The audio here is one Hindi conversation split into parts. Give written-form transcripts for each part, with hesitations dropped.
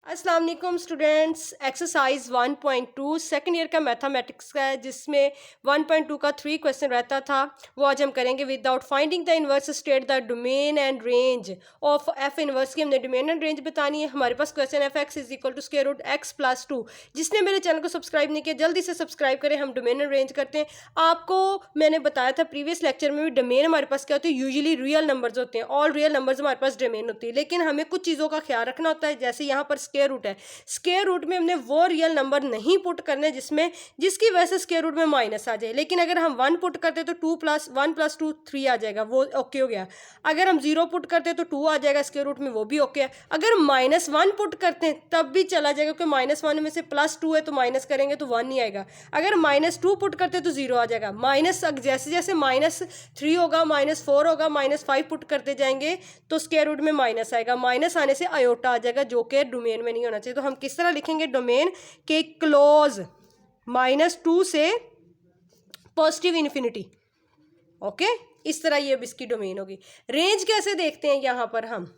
अस्सलाम वालेकुम स्टूडेंट्स। एक्सरसाइज 1.2 सेकंड ईयर का मैथमेटिक्स का है, जिसमें 1.2 का 3 क्वेश्चन रहता था। वो आज हम करेंगे। Without finding the inverse state the domain and range of F inverse की हमने डोमेन एंड रेंज बतानी है। हमारे पास question F X is equal to square root X plus 2। जिसने मेरे चैनल को सब्सक्राइब नहीं किया जल्दी से सब्सक्राइब करें। हम डोमेन एंड रेंज करते हैं। आपको मैंने बताया था प्रीवियस लेक्चर में भी, डोमेन हमारे पास क्या होती है, यूजुअली रियल नंबर्स होते हैं। ऑल रियल नंबर्स हमारे पास डोमेन होती है, लेकिन हमें कुछ चीज़ों का ख्याल रखना होता है। जैसे यहाँ पर स्क्वायर रूट है, स्क्वायर रूट में हमने वो रियल नंबर नहीं पुट करने जिसकी वजह से स्क्वायर रूट में माइनस आ जाए। लेकिन अगर हम 1 पुट करते तो 2+1+2 3 आ जाएगा, वो ओके हो गया। अगर हम 0 पुट करते तो 2 आ जाएगा स्क्वायर रूट में, वो भी ओके है। अगर -1 पुट करते हैं तब भी चला जाएगा, क्योंकि -1 में से +2 है तो माइनस करेंगे तो 1 नहीं आएगा। अगर -2 पुट करते तो 0 आ जाएगा। माइनस जैसे जैसे -3 होगा, -4 होगा, -5 पुट करते जाएंगे तो स्क्वायर रूट में माइनस आएगा। माइनस आने से आयोटा आ जाएगा, जो कि डोमेन में नहीं होना चाहिए। तो हम किस तरह लिखेंगे डोमेन के क्लोज -2 से पॉजिटिव इन्फिनिटी। ओके, इस तरह ये अब इसकी डोमेन होगी। रेंज कैसे देखते हैं, यहां पर हम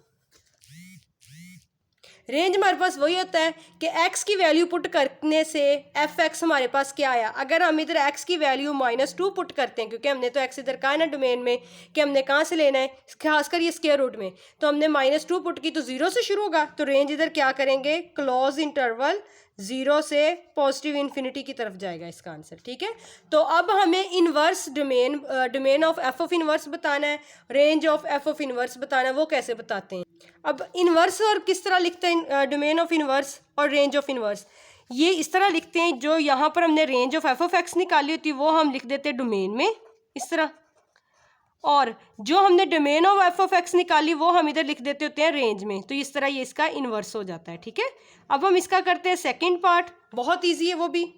रेंज हमारे पास वही होता है कि x की वैल्यू पुट करने से एफ एक्स हमारे पास क्या आया। अगर हम इधर x की वैल्यू -2 पुट करते हैं, क्योंकि हमने तो x इधर कहा है ना डोमेन में कि हमने कहाँ से लेना है, खासकर ये स्क्वायर रूट में, तो हमने -2 पुट की तो 0 से शुरू होगा। तो रेंज इधर क्या करेंगे, क्लोज इंटरवल 0 से पॉजिटिव इन्फिनिटी की तरफ जाएगा इसका आंसर। ठीक है, तो अब हमें inverse domain of F of inverse बताना है, range of F of inverse बताना है। वो कैसे बताते हैं? अब इनवर्स और किस तरह लिखते हैं डोमेन ऑफ इनवर्स और रेंज ऑफ इनवर्स, ये इस तरह लिखते हैं। जो यहाँ पर हमने range of F of x निकाली होती है वो हम लिख देते हैं डोमेन में इस तरह, और जो हमने domain of F of x निकाली वो हम इधर लिख देते होते हैं रेंज में। तो इस तरह ये इसका इनवर्स हो जाता है। ठीक है, अब हम इसका करते हैं सेकेंड पार्ट। बहुत ईजी है वो भी।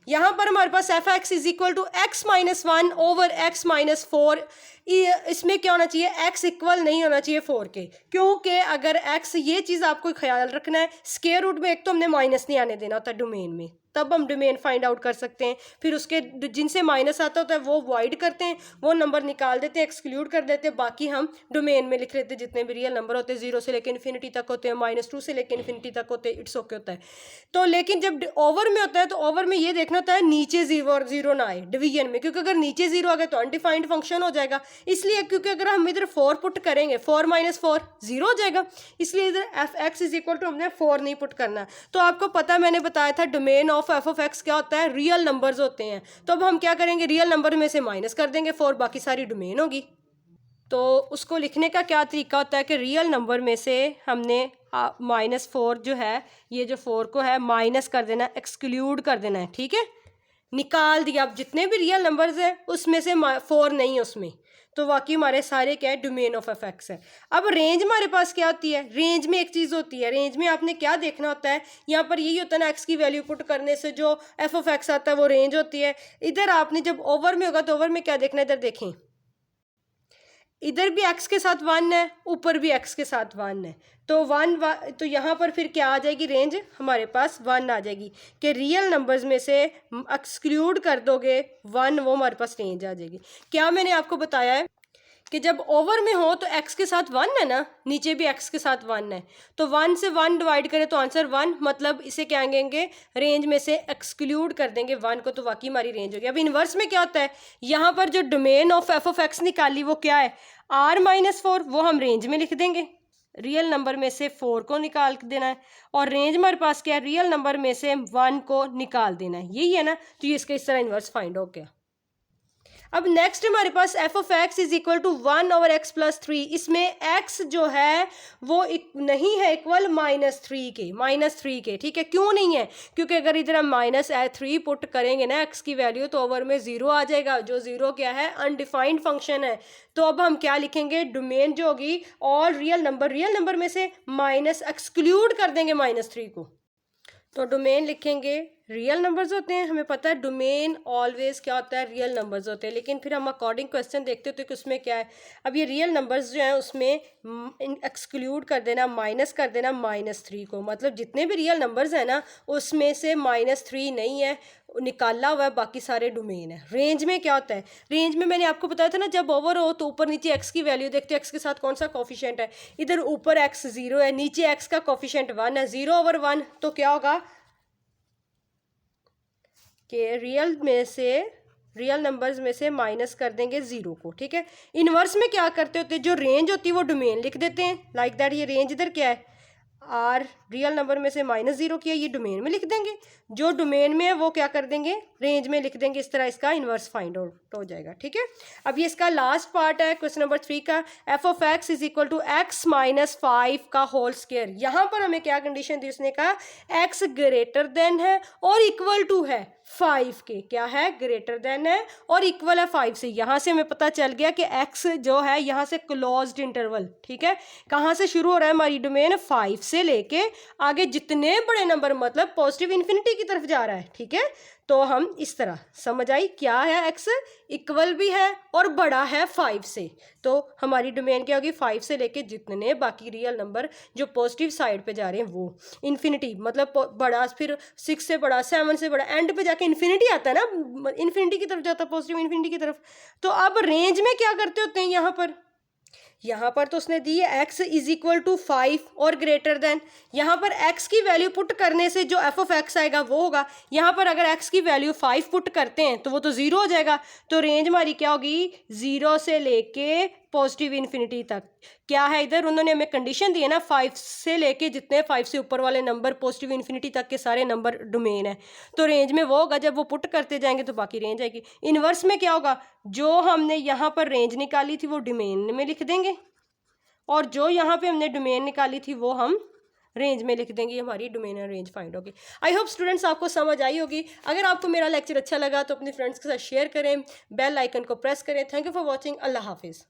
यहाँ पर हमारे पास F X is equal to x-1 over x-4। इसमें क्या होना चाहिए, x इक्वल नहीं होना चाहिए 4 के, क्योंकि अगर x, ये चीज़ आपको ख्याल रखना है, स्क्वायर रूट में एक तो हमने माइनस नहीं आने देना होता डोमेन में, तब हम डोमेन फाइंड आउट कर सकते हैं। फिर उसके जिनसे माइनस आता होता है वो वॉइड करते हैं, वो नंबर निकाल देते हैं, एक्सक्लूड कर देते हैं। बाकी हम डोमेन में लिख लेते हैं जितने भी रियल नंबर होते हैं, 0 से लेकर इन्फिनिटी तक होते हैं, -2 से लेकर इन्फिनिटी तक होते हैं, इट्स ओके होता है। तो लेकिन जब ओवर में होता है तो ओवर में ये देखना होता है नीचे 0 ना आए डिवीजन में, क्योंकि अगर नीचे 0 आ गया तो अनडिफाइंड फंक्शन हो जाएगा। इसलिए क्योंकि अगर हम इधर 4 पुट करेंगे, 4 - 4 0 हो जाएगा, इसलिए इधर F X is equal to हमने 4 नहीं पुट करना। तो आपको पता, मैंने बताया था domain of F of x क्या होता है, रियल नंबर्स होते हैं। तो अब हम क्या करेंगे, रियल नंबर में से माइनस कर देंगे 4, बाकी सारी डोमेन होगी। तो उसको लिखने का क्या तरीका होता है कि रियल नंबर में से हमने -4 जो है, ये जो 4 को है माइनस कर देना, एक्सक्लूड कर देना है। ठीक है, निकाल दिया। अब जितने भी रियल नंबर्स हैं उसमें से 4 नहीं है उसमें, तो वाकई हमारे सारे क्या है, डोमेन ऑफ एफ एक्स है। अब रेंज हमारे पास क्या होती है, रेंज में एक चीज़ होती है, रेंज में आपने क्या देखना होता है, यहाँ पर यही होता है ना, एक्स की वैल्यू पुट करने से जो एफ ऑफ एक्स आता है वो रेंज होती है। इधर आपने जब ओवर में होगा तो ओवर में क्या देखना है, इधर देखें, इधर भी x के साथ 1 है, ऊपर भी x के साथ 1 है, तो 1 तो यहाँ पर फिर क्या आ जाएगी, रेंज हमारे पास 1 आ जाएगी। कि रियल नंबर्स में से एक्सक्लूड कर दोगे 1, वो हमारे पास रेंज आ जाएगी। क्या मैंने आपको बताया है कि जब ओवर में हो तो x के साथ 1 है ना, नीचे भी x के साथ 1 है, तो 1 से 1 डिवाइड करें तो आंसर 1, मतलब इसे क्या कहेंगे, रेंज में से एक्सक्लूड कर देंगे 1 को, तो वाकई हमारी रेंज होगी। अब इनवर्स में क्या होता है, यहाँ पर जो domain of F of x निकाली वो क्या है, r-4, वो हम रेंज में लिख देंगे। रियल नंबर में से 4 को निकाल देना है, और रेंज हमारे पास क्या है, रियल नंबर में से 1 को निकाल देना है, यही है ना। तो ये इसका इस तरह इनवर्स फाइंड हो गया। अब नेक्स्ट हमारे पास F of X is equal to 1 over x plus 3। इसमें x जो है वो नहीं है इक्वल -3 के। ठीक है, क्यों नहीं है, क्योंकि अगर इधर हम -3 पुट करेंगे ना x की वैल्यू, तो ओवर में 0 आ जाएगा, जो 0 क्या है, अनडिफाइंड फंक्शन है। तो अब हम क्या लिखेंगे, डोमेन जो होगी ऑल रियल नंबर में से माइनस एक्सक्लूड कर देंगे -3 को, तो डोमेन लिखेंगे रियल नंबर्स होते हैं। हमें पता है डोमेन ऑलवेज क्या होता है, रियल नंबर्स होते हैं, लेकिन फिर हम अकॉर्डिंग क्वेश्चन देखते होते कि उसमें क्या है। अब ये रियल नंबर्स जो हैं उसमें एक्सक्लूड कर देना, माइनस कर देना -3 को, मतलब जितने भी रियल नंबर्स हैं ना उसमें से -3 नहीं है, निकाला हुआ है, बाकी सारे डोमेन है। रेंज में क्या होता है, रेंज में मैंने आपको बताया था ना, जब ओवर हो तो ऊपर नीचे एक्स की वैल्यू देखते हो, एक्स के साथ कौन सा कोफिशिएंट है, इधर ऊपर एक्स 0 है, नीचे एक्स का कोफिशिएंट 1 है, 0/1, तो क्या होगा कि रियल नंबर्स में से माइनस कर देंगे 0 को, ठीक है। इनवर्स में क्या करते होते हैं, जो रेंज होती है वो डोमेन लिख देते हैं, लाइक दैट। ये रेंज इधर क्या है, आर रियल नंबर में से -0 किया, ये डोमेन में लिख देंगे, जो डोमेन में है वो क्या कर देंगे, रेंज में लिख देंगे। इस तरह इसका इन्वर्स फाइंड आउट हो जाएगा, ठीक है। अब ये इसका लास्ट पार्ट है क्वेश्चन नंबर 3 का, f(x) = x - 5 का होल स्क्वायर। यहाँ पर हमें क्या कंडीशन दी, उसने कहा x ग्रेटर देन है और इक्वल टू है 5 के, क्या है, ग्रेटर देन है और इक्वल है 5 से। यहाँ से हमें पता चल गया कि x जो है यहाँ से क्लोज्ड इंटरवल, ठीक है, कहाँ से शुरू हो रहा है हमारी डोमेन, 5 से लेके आगे जितने बड़े नंबर, मतलब पॉजिटिव इन्फिनिटी की तरफ जा रहा है, ठीक है। तो हम इस तरह समझ आई, क्या है, x इक्वल भी है और बड़ा है 5 से, तो हमारी डोमेन क्या होगी, 5 से लेके जितने बाकी रियल नंबर जो पॉजिटिव साइड पे जा रहे हैं वो इन्फिनिटी, मतलब बड़ा, फिर 6 से बड़ा, 7 से बड़ा, एंड पे जाके इन्फिनिटी आता है ना, इन्फिनिटी की तरफ जाता है, पॉजिटिव इन्फिनिटी की तरफ। तो अब रेंज में क्या करते होते हैं, यहाँ पर तो उसने दी है x = 5 और ग्रेटर देन, यहाँ पर x की वैल्यू पुट करने से जो f(x) आएगा वो होगा। यहाँ पर अगर x की वैल्यू 5 पुट करते हैं तो वो तो 0 हो जाएगा, तो रेंज हमारी क्या होगी, 0 से लेके पॉजिटिव इन्फिनिटी तक। क्या है इधर, उन्होंने हमें कंडीशन दी है ना, 5 से लेके जितने 5 से ऊपर वाले नंबर पॉजिटिव इन्फिनिटी तक के सारे नंबर डोमेन है, तो रेंज में वो होगा, जब वो पुट करते जाएंगे तो बाकी रेंज आएगी। इनवर्स में क्या होगा, जो हमने यहाँ पर रेंज निकाली थी वो डोमेन में लिख देंगे, और जो यहाँ पे हमने डोमेन निकाली थी वो हम रेंज में लिख देंगे, हमारी डोमेन और रेंज फाइंड होगी। आई होप स्टूडेंट्स आपको समझ आई होगी। अगर आपको मेरा लेक्चर अच्छा लगा तो अपने फ्रेंड्स के साथ शेयर करें, बेल आइकन को प्रेस करें। Thank you for watching. अल्लाह हाफिज़।